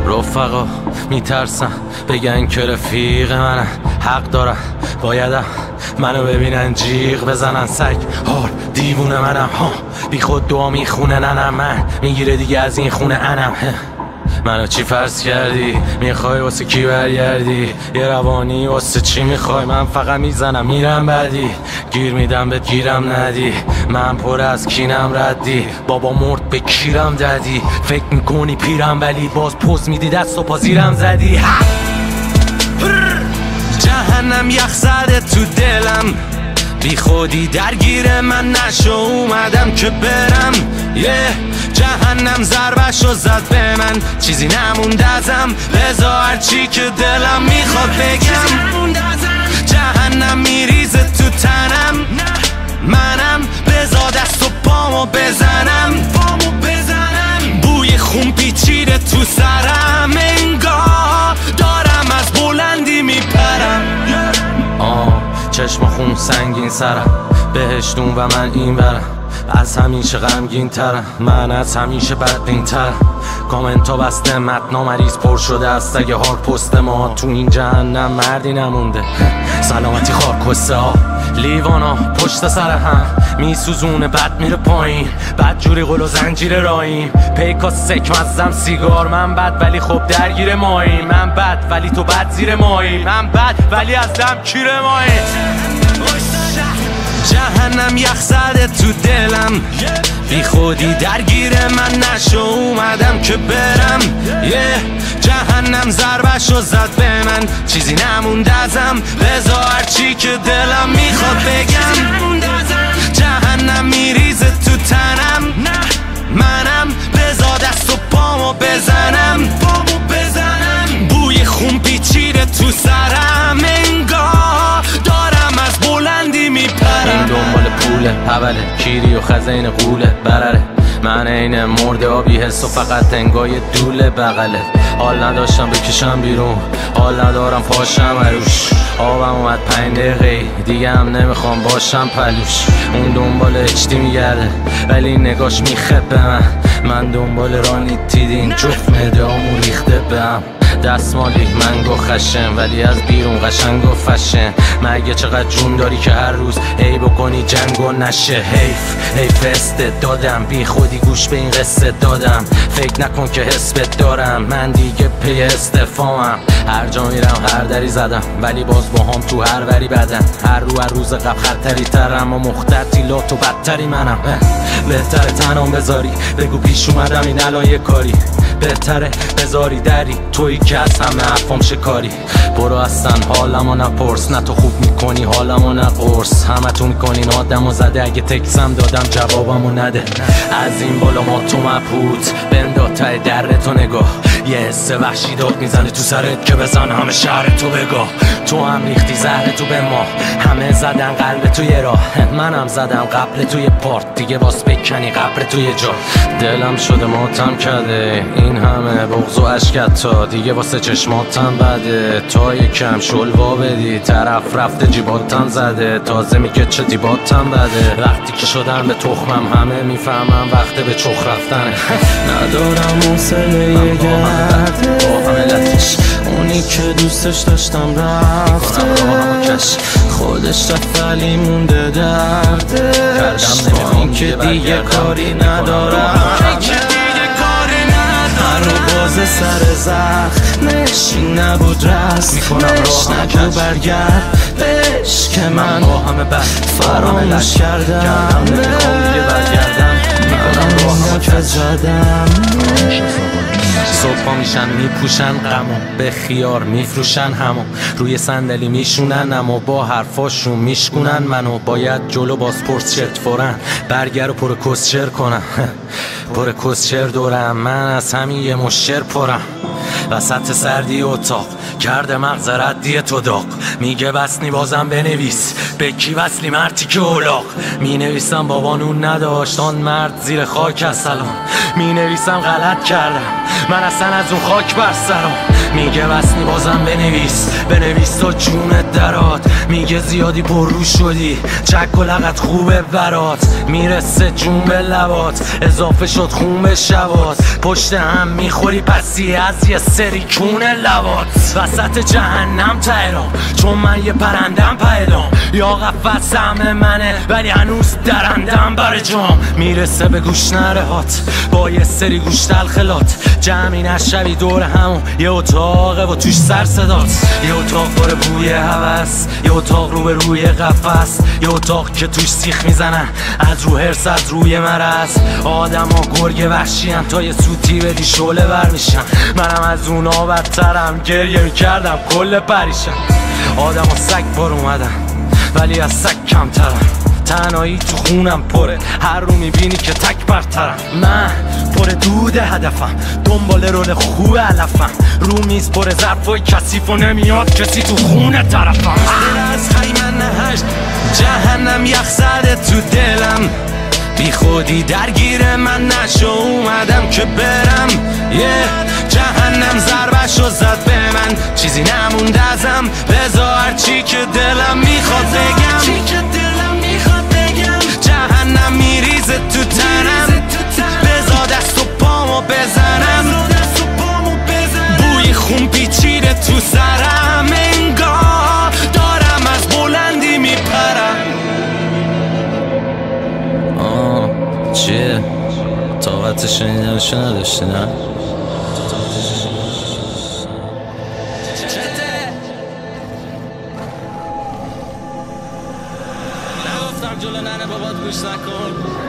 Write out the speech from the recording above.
رفقا میترسن بگن که رفیق منن، حق دارن بایدم منو ببینن جیغ بزنن. سگ هار دیوونه منم ها، بی خود دعا میخونه ننم، من میگیره دیگه از این خونه انم. منو چی فرض کردی؟ میخوای واسه کی برگردی؟ یه روانی واسه چی میخوای؟ من فقط میزنم میرم بعدی، گیر میدم بهت گیرم ندی، من پر از کینم ردی، بابا مرد به کیرم دادی، فکر میکنی پیرم ولی باز پوز میدی دست و پا زیرم زدی. جهنم یخ زده تو دلم، بی خودی درگیر من نشو، اومدم که برم. جهنم ضربشو زد به من، چیزی نموند ازم، بذار هرچی که دلم میخواد بگم. جهنم میریزه تو تنم، منم بذار دست و پامو بزنم. بوی خون پیچیده تو سرم، انگار دارم از بلندی میپرم. چشم خون سنگین سرم، بهشتون و من این برم. از همیشه غمگین ترم، من از همیشه بدبین ترم. کامنت ها بسته، متنا مریض پر شده است. اگه هار پست ما تو این جهنم مردی نمونده. سلامتی خار کسه ها لیوانا پشت سر هم میسوزونه، بد میره پایین، بد جوری قل و زنجیر راییم. پیکا سک مزم سیگار، من بد ولی خب درگیر مایی. من بد ولی تو بد زیر مایی، من بد ولی از دم کیر مایی. جهنم یخ زده تو دلم، بی خودی درگیر من نشو، اومدم که برم. جهنم ضربشو زد به من، چیزی نموند ازم، بذار هرچی که دلم میخواد بگم. جهنم میریزه تو تنم، منم بذار دست و پامو بزنم. بوی خون پیچیده تو سرم، انگار دارم از بلندی میپرم. این دنبال پوله اوله، کیری و خزین قوله برره. من عین مرده آبی حس و فقط انگای دوله بغله. حال نداشتم بکشم بیرون، حال ندارم پاشم عروش. آبم اومد 5 دقیقه دیگه هم نمیخوام باشم پلوش. اون دنبال اچتی میگرده ولی نگاش میخب به من دنبال رانی تیدین، جفت مدامو ریخته بهم. دستمالی منگو خشن ولی از بیرون قشنگ و فشن. مگه چقدر جون داری که هر روز ای بکنی جنگ و نشه؟ حیف استعدادم، بی خودی گوش به این قصه دادم. فکر نکن که حسبت دارم، من دیگه پی استفامم. هر جا میرم هر دری زدم ولی باز با هم تو هر وری بدن. هر روز قبل خطری ترم و مخترتی لات و بدتری منم. بهتره تنام بذاری بگو پیش اومدم این الان یه کاری. بهتره بذاری دری تویی که از همه حرفام شکاری. برو اصلا حالمو نپرس، نه تو خوب میکنی حالمو نه قرص. همه تو میکنین آدمو زده، اگه تکسم دادم جوابمو نده. از این بالا ما تو مبهوت بندا ته درتو نگاه. یه حس وحشی داد میزنه تو سرت که بزن همه شهر تو بگاه. تو هم ریختی زهر تو به ما، همه زدن قلب تو یه راه. منم زدم قبل توی پارت، دیگه باز بکنی قبر توی جا. دلم شده ماتم کرده این همه بغض و عشقت، تا دیگه واسه چشماتم بده. تا یکم شلوا بدی طرف رفته جیباتم زده، تازه میگه چه دیباتم بده. وقتی که شدم به تخمم همه میفهمم وقت به چخ رفتنه. ندارم حوصله یه گردش، اونی که دوستش داشتم رفتش، خودش رفت ولی مونده دردش. با این که دیگه کاری ندارم، رو باز سر زخمش این نبود رسمش. نگو برگرد بهش که من با همه بد فراموش کردم. میکنم راهمو که زدم. صبح میشن میپوشن غمو، به خیار میفروشن همو. روی صندلی میشونن اما با حرفاشون میشکنن منو. باید جلو باز پرس شرت فورن برگر و پر کسچر کنم. پر کسچر دورم، من از همین یه مشر پرم. وسط سردی اتاق کرده مغز ردی تو داغ. میگه بسنی بازم بنویس، به کی وصلی مرتی که اولاغ. می نویسم بابا نون نداشت آن مرد زیر خاک از سلام. می نویسم غلط کردم من اصلا از اون خاک بر سرم. میگه بسنی بازم بنویس تا جونت درات. میگه زیادی پررو شدی چک و لغت خوبه برات. میرسه جون به لبات اضافه شد خون به شبات. پشت هم میخوری پسی از یه سری کون لبات. وسط جهنم تهرام چون من یه پرندم پیدام. یا قفص همه منه ولی هنوز درندم بر جام. میرسه به گوش نرهات با یه سری گوش تلخلات. جمعی نشوی دور همون یه اتاقه و توش سر صدات. یه اتاق پر بوی هوس، یه اتاق رو به روی قفس، یه اتاق که توش سیخ میزنن از رو هرس از روی مرض. آدم ها گرگ وحشی تا یه سوتی بدی شعله بر میشن. منم از اونا بدترم گریه میکردم کل پریشم. آدم ها سگ بار اومدن ولی از سگ کمترم. تنهایی تو خونم پره هر رو میبینی که تک برترم. من پر دود هدفم دنبال رول خوب علفم. رو میز پر ظرفای کثیف و نمیاد کسی تو خونه طرفم. از خیمن نهشت جهنم یخ زده تو دلم. بی خودی درگیر من نشو اومدم که برم. جهنم ضربشو زد به من چیزی نمونده ازم. بذار هرچی که دلم میخواد بگم. جهنم میریزه تو تنم. بذار دست و پامو بزنم. بوی خون پیچیده تو سرم. انگار دارم از بلندی میپرم. چیه؟ طاقت شنیدنشو نداشتی نه؟ نگفتم جلو ننه بابات گوش نکن.